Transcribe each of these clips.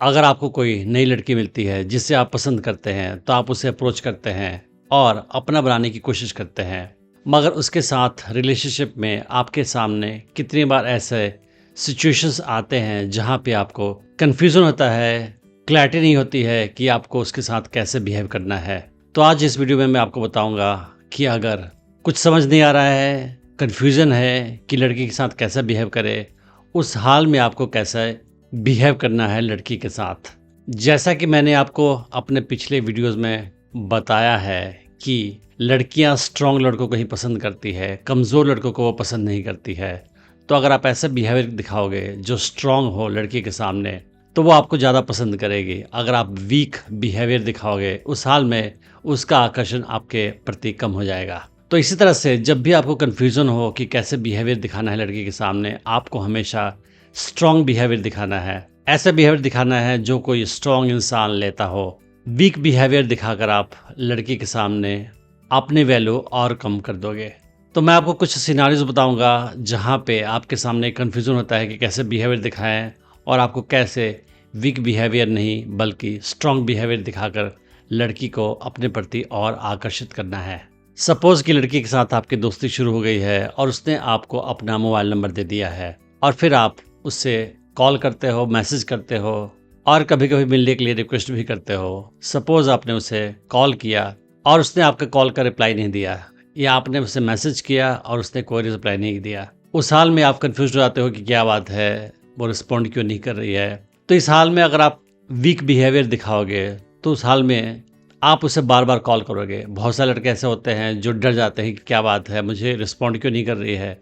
अगर आपको कोई नई लड़की मिलती है जिसे आप पसंद करते हैं तो आप उसे अप्रोच करते हैं और अपना बनाने की कोशिश करते हैं, मगर उसके साथ रिलेशनशिप में आपके सामने कितनी बार ऐसे सिचुएशंस आते हैं जहां पे आपको कन्फ्यूज़न होता है, क्लैरिटी नहीं होती है कि आपको उसके साथ कैसे बिहेव करना है। तो आज इस वीडियो में मैं आपको बताऊंगा कि अगर कुछ समझ नहीं आ रहा है, कन्फ्यूज़न है कि लड़की के साथ कैसे बिहेव करे, उस हाल में आपको कैसे बिहेव करना है लड़की के साथ। जैसा कि मैंने आपको अपने पिछले वीडियोस में बताया है कि लड़कियां स्ट्रॉन्ग लड़कों को ही पसंद करती है, कमज़ोर लड़कों को वो पसंद नहीं करती है। तो अगर आप ऐसा बिहेवियर दिखाओगे जो स्ट्रॉन्ग हो लड़की के सामने, तो वो आपको ज़्यादा पसंद करेगी। अगर आप वीक बिहेवियर दिखाओगे, उस हाल में उसका आकर्षण आपके प्रति कम हो जाएगा। तो इसी तरह से जब भी आपको कन्फ्यूज़न हो कि कैसे बिहेवियर दिखाना है लड़की के सामने, आपको हमेशा स्ट्रॉन्ग बिहेवियर दिखाना है। ऐसा बिहेवियर दिखाना है जो कोई स्ट्रॉन्ग इंसान लेता हो। वीक बिहेवियर दिखाकर आप लड़की के सामने अपनी वैल्यू और कम कर दोगे। तो मैं आपको कुछ सिनारियोज बताऊंगा जहां पे आपके सामने कन्फ्यूजन होता है कि कैसे बिहेवियर दिखाएं और आपको कैसे वीक बिहेवियर नहीं बल्कि स्ट्रॉन्ग बिहेवियर दिखाकर लड़की को अपने प्रति और आकर्षित करना है। सपोज कि लड़की के साथ आपकी दोस्ती शुरू हो गई है और उसने आपको अपना मोबाइल नंबर दे दिया है और फिर आप उससे कॉल करते हो, मैसेज करते हो और कभी कभी मिलने के लिए रिक्वेस्ट भी करते हो। सपोज आपने उसे कॉल किया और उसने आपके कॉल का रिप्लाई नहीं दिया, या आपने उसे मैसेज किया और उसने कोई रिप्लाई नहीं दिया। उस हाल में आप कंफ्यूज हो जाते हो कि क्या बात है, वो रिस्पॉन्ड क्यों नहीं कर रही है। तो इस हाल में अगर आप वीक बिहेवियर दिखाओगे तो उस हाल में आप उसे बार बार कॉल करोगे। बहुत सारे लड़के ऐसे होते हैं जो डर जाते हैं कि क्या बात है, मुझे रिस्पॉन्ड क्यों नहीं कर रही है।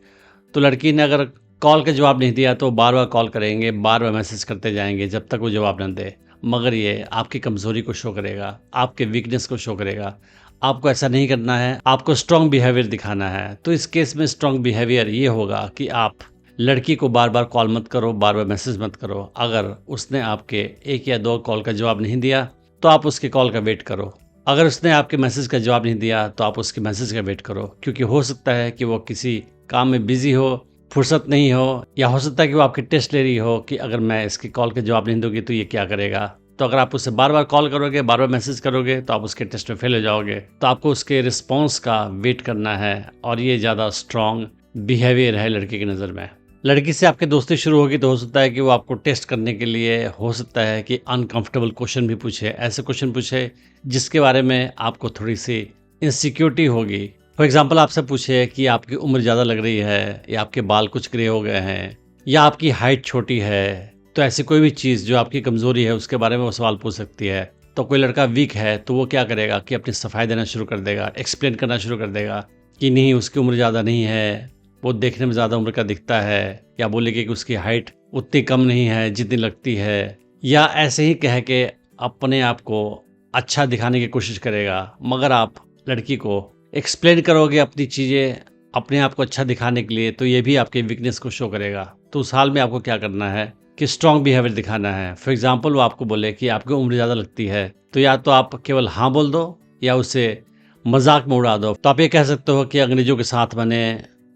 तो लड़की ने अगर कॉल का जवाब नहीं दिया तो बार बार कॉल करेंगे, बार बार मैसेज करते जाएंगे जब तक वो जवाब न दे। मगर ये आपकी कमज़ोरी को शो करेगा, आपके वीकनेस को शो करेगा। आपको ऐसा नहीं करना है, आपको स्ट्रॉन्ग बिहेवियर दिखाना है। तो इस केस में स्ट्रॉन्ग बिहेवियर ये होगा कि आप लड़की को बार बार कॉल मत करो, बार बार मैसेज मत करो। अगर उसने आपके 1 या 2 कॉल का जवाब नहीं दिया तो आप उसके कॉल का वेट करो। अगर उसने आपके मैसेज का जवाब नहीं दिया तो आप उसके मैसेज का वेट करो, क्योंकि हो सकता है कि वो किसी काम में बिजी हो, फुर्सत नहीं हो, या हो सकता है कि वो आपकी टेस्ट ले रही हो कि अगर मैं इसके कॉल के जवाब नहीं दूंगी तो ये क्या करेगा। तो अगर आप उससे बार बार कॉल करोगे, बार बार मैसेज करोगे तो आप उसके टेस्ट में फेल हो जाओगे। तो आपको उसके रिस्पॉन्स का वेट करना है और ये ज़्यादा स्ट्रॉन्ग बिहेवियर है लड़की की नज़र में। लड़की से आपकी दोस्ती शुरू होगी तो हो सकता है कि वो आपको टेस्ट करने के लिए, हो सकता है कि अनकंफर्टेबल क्वेश्चन भी पूछे, ऐसे क्वेश्चन पूछे जिसके बारे में आपको थोड़ी सी इनसिक्योरिटी होगी। फॉर एग्जाम्पल आपसे पूछे कि आपकी उम्र ज़्यादा लग रही है, या आपके बाल कुछ ग्रे हो गए हैं, या आपकी हाइट छोटी है। तो ऐसी कोई भी चीज़ जो आपकी कमज़ोरी है उसके बारे में वो सवाल पूछ सकती है। तो कोई लड़का वीक है तो वो क्या करेगा कि अपनी सफाई देना शुरू कर देगा, एक्सप्लेन करना शुरू कर देगा कि नहीं, उसकी उम्र ज़्यादा नहीं है, वो देखने में ज़्यादा उम्र का दिखता है, या बोलेगी कि उसकी हाइट उतनी कम नहीं है जितनी लगती है, या ऐसे ही कह के अपने आप को अच्छा दिखाने की कोशिश करेगा। मगर आप लड़की को एक्सप्लेन करोगे अपनी चीज़ें अपने आप को अच्छा दिखाने के लिए, तो ये भी आपके वीकनेस को शो करेगा। तो उस हाल में आपको क्या करना है कि स्ट्रॉन्ग बिहेवियर दिखाना है। फॉर एग्जाम्पल वो आपको बोले कि आपकी उम्र ज़्यादा लगती है, तो या तो आप केवल हाँ बोल दो या उसे मजाक में उड़ा दो। तो आप ये कह सकते हो कि अंग्रेजों के साथ मैंने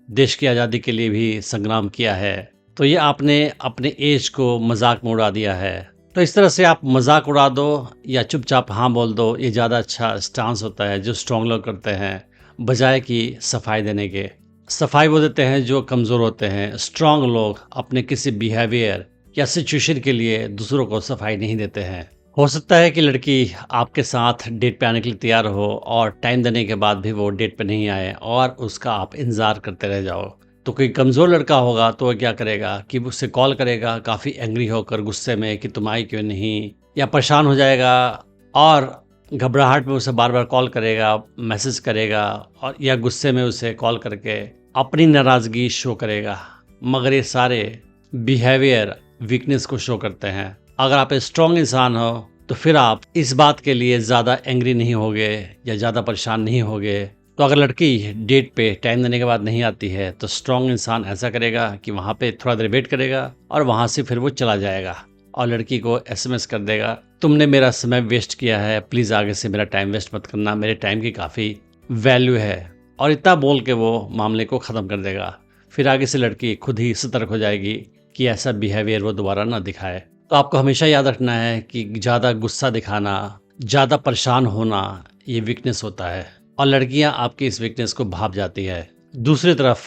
देश की आज़ादी के लिए भी संग्राम किया है। तो ये आपने अपने एज को मजाक में उड़ा दिया है। तो इस तरह से आप मजाक उड़ा दो या चुपचाप हाँ बोल दो, ये ज़्यादा अच्छा स्टांस होता है जो स्ट्रॉन्ग लोग करते हैं, बजाय कि सफाई देने के। सफाई वो देते हैं जो कमज़ोर होते हैं। स्ट्रॉन्ग लोग अपने किसी बिहेवियर या सिचुएशन के लिए दूसरों को सफाई नहीं देते हैं। हो सकता है कि लड़की आपके साथ डेट पे आने के लिए तैयार हो और टाइम देने के बाद भी वो डेट पे नहीं आए और उसका आप इंतज़ार करते रह जाओ। तो कोई कमज़ोर लड़का होगा तो वह क्या करेगा कि उससे कॉल करेगा काफ़ी एंग्री होकर, गुस्से में कि तुम आई क्यों नहीं, या परेशान हो जाएगा और घबराहट में उसे बार बार कॉल करेगा, मैसेज करेगा, और या गुस्से में उसे कॉल करके अपनी नाराज़गी शो करेगा। मगर ये सारे बिहेवियर वीकनेस को शो करते हैं। अगर आप एक स्ट्रॉन्ग इंसान हो तो फिर आप इस बात के लिए ज़्यादा एंग्री नहीं होगे या ज़्यादा परेशान नहीं होगे। तो अगर लड़की डेट पे टाइम देने के बाद नहीं आती है तो स्ट्रॉन्ग इंसान ऐसा करेगा कि वहाँ पे थोड़ा देर वेट करेगा और वहाँ से फिर वो चला जाएगा और लड़की को एसएमएस कर देगा, तुमने मेरा समय वेस्ट किया है, प्लीज़ आगे से मेरा टाइम वेस्ट मत करना, मेरे टाइम की काफ़ी वैल्यू है। और इतना बोल के वो मामले को ख़त्म कर देगा। फिर आगे से लड़की खुद ही सतर्क हो जाएगी कि ऐसा बिहेवियर वो दोबारा ना दिखाए। तो आपको हमेशा याद रखना है कि ज़्यादा गुस्सा दिखाना, ज़्यादा परेशान होना, ये वीकनेस होता है और लड़कियां आपकी इस वीकनेस को भाप जाती है। दूसरी तरफ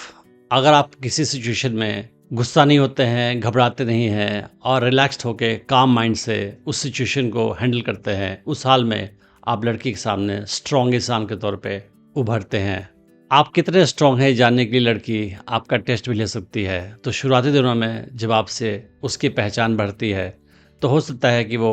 अगर आप किसी सिचुएशन में गुस्सा नहीं होते हैं, घबराते नहीं हैं और रिलैक्स्ड होके काम माइंड से उस सिचुएशन को हैंडल करते हैं, उस हाल में आप लड़की के सामने स्ट्रॉन्ग इंसान के तौर पे उभरते हैं। आप कितने स्ट्रॉन्ग हैं जानने के लिए लड़की आपका टेस्ट भी ले सकती है। तो शुरुआती दिनों में जब आपसे उसकी पहचान बढ़ती है तो हो सकता है कि वो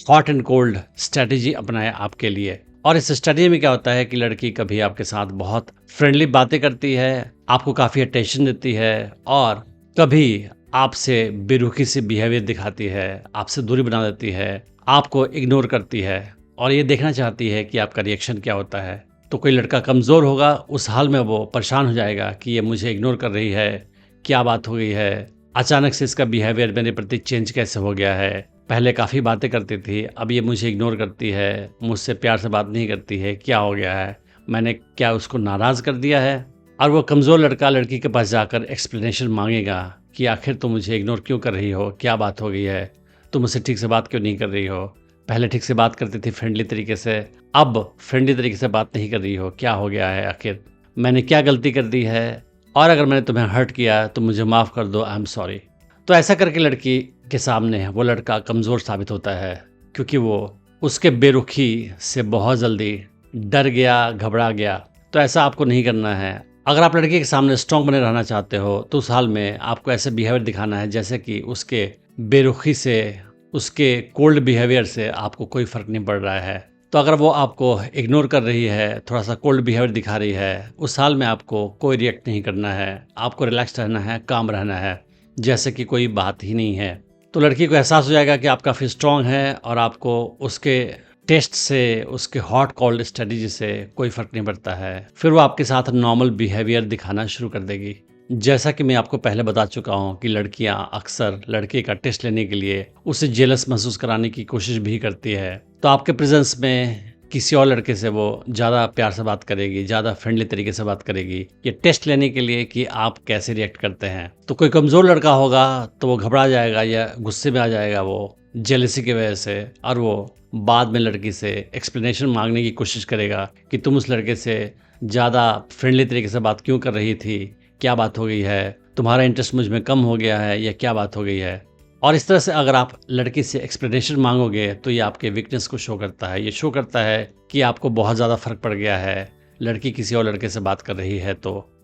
हॉट एंड कोल्ड स्ट्रैटेजी अपनाए आपके लिए। और इस स्टडी में क्या होता है कि लड़की कभी आपके साथ बहुत फ्रेंडली बातें करती है, आपको काफ़ी अटेंशन देती है और कभी आपसे बेरुखी से बिहेवियर दिखाती है, आपसे दूरी बना देती है, आपको इग्नोर करती है और ये देखना चाहती है कि आपका रिएक्शन क्या होता है। तो कोई लड़का कमज़ोर होगा, उस हाल में वो परेशान हो जाएगा कि ये मुझे इग्नोर कर रही है, क्या बात हो गई है, अचानक से इसका बिहेवियर मेरे प्रति चेंज कैसे हो गया है, पहले काफ़ी बातें करती थी, अब ये मुझे इग्नोर करती है, मुझसे प्यार से बात नहीं करती है, क्या हो गया है, मैंने क्या उसको नाराज़ कर दिया है। और वो कमज़ोर लड़का लड़की के पास जाकर एक्सप्लेनेशन मांगेगा कि आखिर तुम मुझे इग्नोर क्यों कर रही हो, क्या बात हो गई है, तुम मुझसे ठीक से बात क्यों नहीं कर रही हो, पहले ठीक से बात करती थी फ्रेंडली तरीके से, अब फ्रेंडली तरीके से बात नहीं कर रही हो, क्या हो गया है, आखिर मैंने क्या गलती कर दी है, और अगर मैंने तुम्हें हर्ट किया तो मुझे माफ़ कर दो, आई एम सॉरी। तो ऐसा करके लड़की के सामने वो लड़का कमज़ोर साबित होता है क्योंकि वो उसके बेरुखी से बहुत जल्दी डर गया, घबरा गया। तो ऐसा आपको नहीं करना है। अगर आप लड़की के सामने स्ट्रॉन्ग बने रहना चाहते हो तो उस हाल में आपको ऐसे बिहेवियर दिखाना है जैसे कि उसके बेरुखी से, उसके कोल्ड बिहेवियर से आपको कोई फ़र्क नहीं पड़ रहा है। तो अगर वो आपको इग्नोर कर रही है, थोड़ा सा कोल्ड बिहेवियर दिखा रही है, उस हाल में आपको कोई रिएक्ट नहीं करना है, आपको रिलैक्स रहना है, काम रहना है, जैसे कि कोई बात ही नहीं है। तो लड़की को एहसास हो जाएगा कि आप काफ़ी स्ट्रॉन्ग हैं और आपको उसके टेस्ट से, उसके हॉट कोल्ड स्ट्रेटजी से कोई फ़र्क नहीं पड़ता है। फिर वो आपके साथ नॉर्मल बिहेवियर दिखाना शुरू कर देगी। जैसा कि मैं आपको पहले बता चुका हूँ कि लड़कियाँ अक्सर लड़के का टेस्ट लेने के लिए उसे जेलस महसूस कराने की कोशिश भी करती है। तो आपके प्रेजेंस में किसी और लड़के से वो ज़्यादा प्यार से बात करेगी, ज़्यादा फ्रेंडली तरीके से बात करेगी, ये टेस्ट लेने के लिए कि आप कैसे रिएक्ट करते हैं। तो कोई कमज़ोर लड़का होगा तो वो घबरा जाएगा या गुस्से में आ जाएगा वो जेलसी की वजह से, और वो बाद में लड़की से एक्सप्लेनेशन मांगने की कोशिश करेगा कि तुम उस लड़के से ज़्यादा फ्रेंडली तरीके से बात क्यों कर रही थी, क्या बात हो गई है, तुम्हारा इंटरेस्ट मुझ में कम हो गया है या क्या बात हो गई है। और इस तरह से अगर आप लड़की से एक्सप्लेनेशन मांगोगे तो ये आपके वीकनेस को शो करता है। ये शो करता है कि आपको बहुत ज़्यादा फ़र्क पड़ गया है, लड़की किसी और लड़के से बात कर रही है।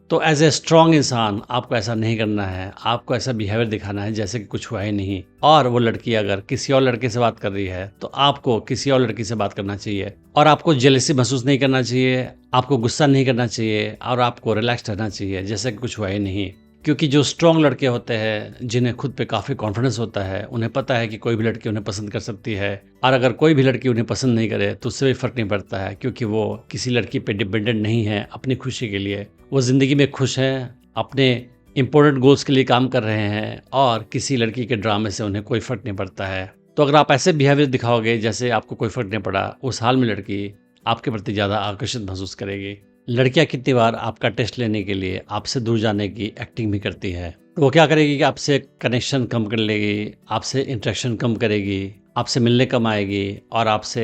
तो एज ए स्ट्रॉन्ग इंसान आपको ऐसा नहीं करना है, आपको ऐसा बिहेवियर दिखाना है जैसे कि कुछ हुआ ही नहीं। और वो लड़की अगर किसी और लड़के से बात कर रही है तो आपको किसी और लड़की से बात करना चाहिए और आपको जेलसी महसूस नहीं करना चाहिए, आपको गुस्सा नहीं करना चाहिए और आपको रिलैक्स रहना चाहिए जैसे कि कुछ हुआ ही नहीं। क्योंकि जो स्ट्रॉन्ग लड़के होते हैं, जिन्हें खुद पे काफ़ी कॉन्फिडेंस होता है, उन्हें पता है कि कोई भी लड़की उन्हें पसंद कर सकती है और अगर कोई भी लड़की उन्हें पसंद नहीं करे तो उससे भी फ़र्क नहीं पड़ता है, क्योंकि वो किसी लड़की पे डिपेंडेंट नहीं है। अपनी खुशी के लिए वो ज़िंदगी में खुश हैं, अपने इंपॉर्टेंट गोल्स के लिए काम कर रहे हैं और किसी लड़की के ड्रामे से उन्हें कोई फ़र्क नहीं पड़ता है। तो अगर आप ऐसे बिहेवियर दिखाओगे जैसे आपको कोई फ़र्क नहीं पड़ा, उस हाल में लड़की आपके प्रति ज़्यादा आकर्षित महसूस करेगी। लड़कियां कितनी बार आपका टेस्ट लेने के लिए आपसे दूर जाने की एक्टिंग भी करती है। वो क्या करेगी कि आपसे कनेक्शन कम कर लेगी, आपसे इंटरेक्शन कम करेगी, आपसे मिलने कम आएगी और आपसे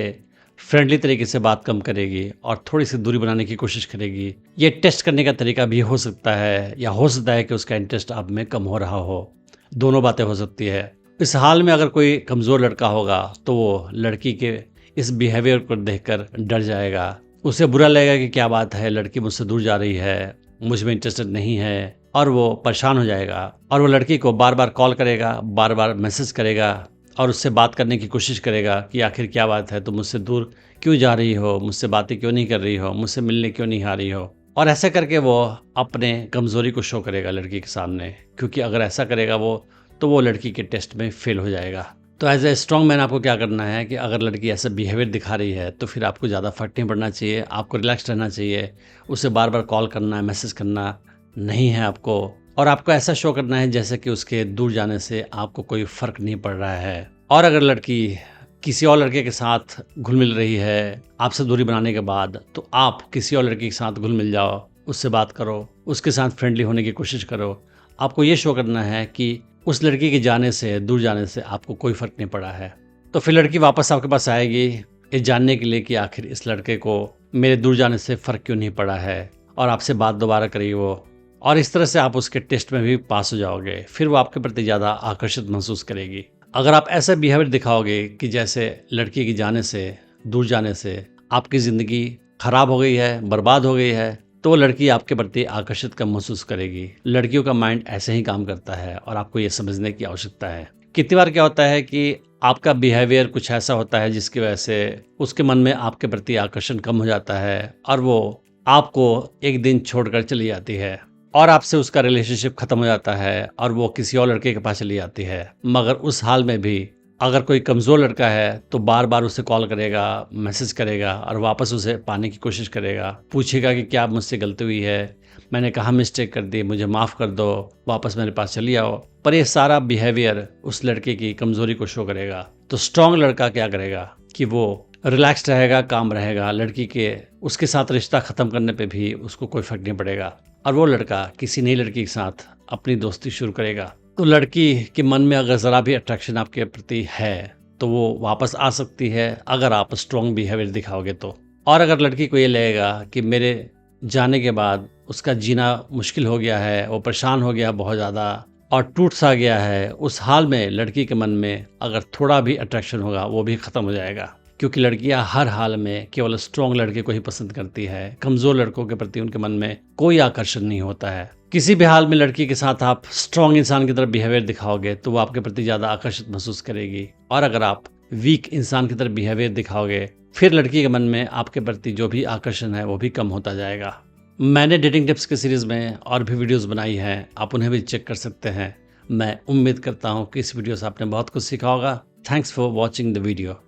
फ्रेंडली तरीके से बात कम करेगी और थोड़ी सी दूरी बनाने की कोशिश करेगी। ये टेस्ट करने का तरीका भी हो सकता है या हो सकता है कि उसका इंटरेस्ट आप में कम हो रहा हो, दोनों बातें हो सकती है। इस हाल में अगर कोई कमज़ोर लड़का होगा तो वो लड़की के इस बिहेवियर को देखकर डर जाएगा, उसे बुरा लगेगा कि क्या बात है, लड़की मुझसे दूर जा रही है, मुझ में इंटरेस्टेड नहीं है, और वो परेशान हो जाएगा और वो लड़की को बार बार कॉल करेगा, बार बार मैसेज करेगा और उससे बात करने की कोशिश करेगा कि आखिर क्या बात है, तुम मुझसे दूर क्यों जा रही हो, मुझसे बातें क्यों नहीं कर रही हो, मुझसे मिलने क्यों नहीं आ रही हो। और ऐसा करके वो अपने कमज़ोरी को शो करेगा लड़की के सामने, क्योंकि अगर ऐसा करेगा वो तो वो लड़की के टेस्ट में फेल हो जाएगा। तो एज ए स्ट्रॉन्ग मैन आपको क्या करना है कि अगर लड़की ऐसा बिहेवियर दिखा रही है तो फिर आपको ज़्यादा फर्क नहीं पड़ना चाहिए, आपको रिलैक्स रहना चाहिए, उसे बार बार कॉल करना, मैसेज करना नहीं है आपको, और आपको ऐसा शो करना है जैसे कि उसके दूर जाने से आपको कोई फ़र्क नहीं पड़ रहा है। और अगर लड़की किसी और लड़के के साथ घुल मिल रही है आपसे दूरी बनाने के बाद, तो आप किसी और लड़की के साथ घुल मिल जाओ, उससे बात करो, उसके साथ फ्रेंडली होने की कोशिश करो। आपको ये शो करना है कि उस लड़की के जाने से, दूर जाने से आपको कोई फ़र्क नहीं पड़ा है। तो फिर लड़की वापस आपके पास आएगी ये जानने के लिए कि आखिर इस लड़के को मेरे दूर जाने से फ़र्क क्यों नहीं पड़ा है, और आपसे बात दोबारा करेगी वो, और इस तरह से आप उसके टेस्ट में भी पास हो जाओगे। फिर वो आपके प्रति ज़्यादा आकर्षित महसूस करेगी। अगर आप ऐसा बिहेवियर दिखाओगे कि जैसे लड़की के जाने से, दूर जाने से आपकी ज़िंदगी खराब हो गई है, बर्बाद हो गई है, तो वो लड़की आपके प्रति आकर्षित कम महसूस करेगी। लड़कियों का माइंड ऐसे ही काम करता है और आपको ये समझने की आवश्यकता है। कितनी बार क्या होता है कि आपका बिहेवियर कुछ ऐसा होता है जिसकी वजह से उसके मन में आपके प्रति आकर्षण कम हो जाता है और वो आपको एक दिन छोड़कर चली जाती है और आपसे उसका रिलेशनशिप खत्म हो जाता है और वो किसी और लड़के के पास चली जाती है। मगर उस हाल में भी अगर कोई कमज़ोर लड़का है तो बार बार उसे कॉल करेगा, मैसेज करेगा और वापस उसे पाने की कोशिश करेगा, पूछेगा कि क्या मुझसे गलती हुई है, मैंने कहाँ मिस्टेक कर दी, मुझे माफ़ कर दो, वापस मेरे पास चली आओ। पर ये सारा बिहेवियर उस लड़के की कमज़ोरी को शो करेगा। तो स्ट्रॉन्ग लड़का क्या करेगा कि वो रिलैक्स रहेगा, काम रहेगा, लड़की के उसके साथ रिश्ता ख़त्म करने पे भी उसको कोई फ़र्क नहीं पड़ेगा और वो लड़का किसी नई लड़की के साथ अपनी दोस्ती शुरू करेगा। तो लड़की के मन में अगर ज़रा भी अट्रैक्शन आपके प्रति है तो वो वापस आ सकती है अगर आप स्ट्रॉन्ग बिहेवियर दिखाओगे तो। और अगर लड़की को ये लगेगा कि मेरे जाने के बाद उसका जीना मुश्किल हो गया है, वो परेशान हो गया बहुत ज़्यादा और टूट सा गया है, उस हाल में लड़की के मन में अगर थोड़ा भी अट्रैक्शन होगा वो भी ख़त्म हो जाएगा। क्योंकि लड़कियां हर हाल में केवल स्ट्रॉन्ग लड़के को ही पसंद करती है। कमज़ोर लड़कों के प्रति उनके मन में कोई आकर्षण नहीं होता है। किसी भी हाल में लड़की के साथ आप स्ट्रॉन्ग इंसान की तरफ बिहेवियर दिखाओगे तो वो आपके प्रति ज़्यादा आकर्षित महसूस करेगी, और अगर आप वीक इंसान की तरफ बिहेवियर दिखाओगे फिर लड़की के मन में आपके प्रति जो भी आकर्षण है वो भी कम होता जाएगा। मैंने डेटिंग टिप्स के सीरीज़ में और भी वीडियोज़ बनाई हैं, आप उन्हें भी चेक कर सकते हैं। मैं उम्मीद करता हूँ कि इस वीडियो से आपने बहुत कुछ सीखा होगा। Thanks for watching the video.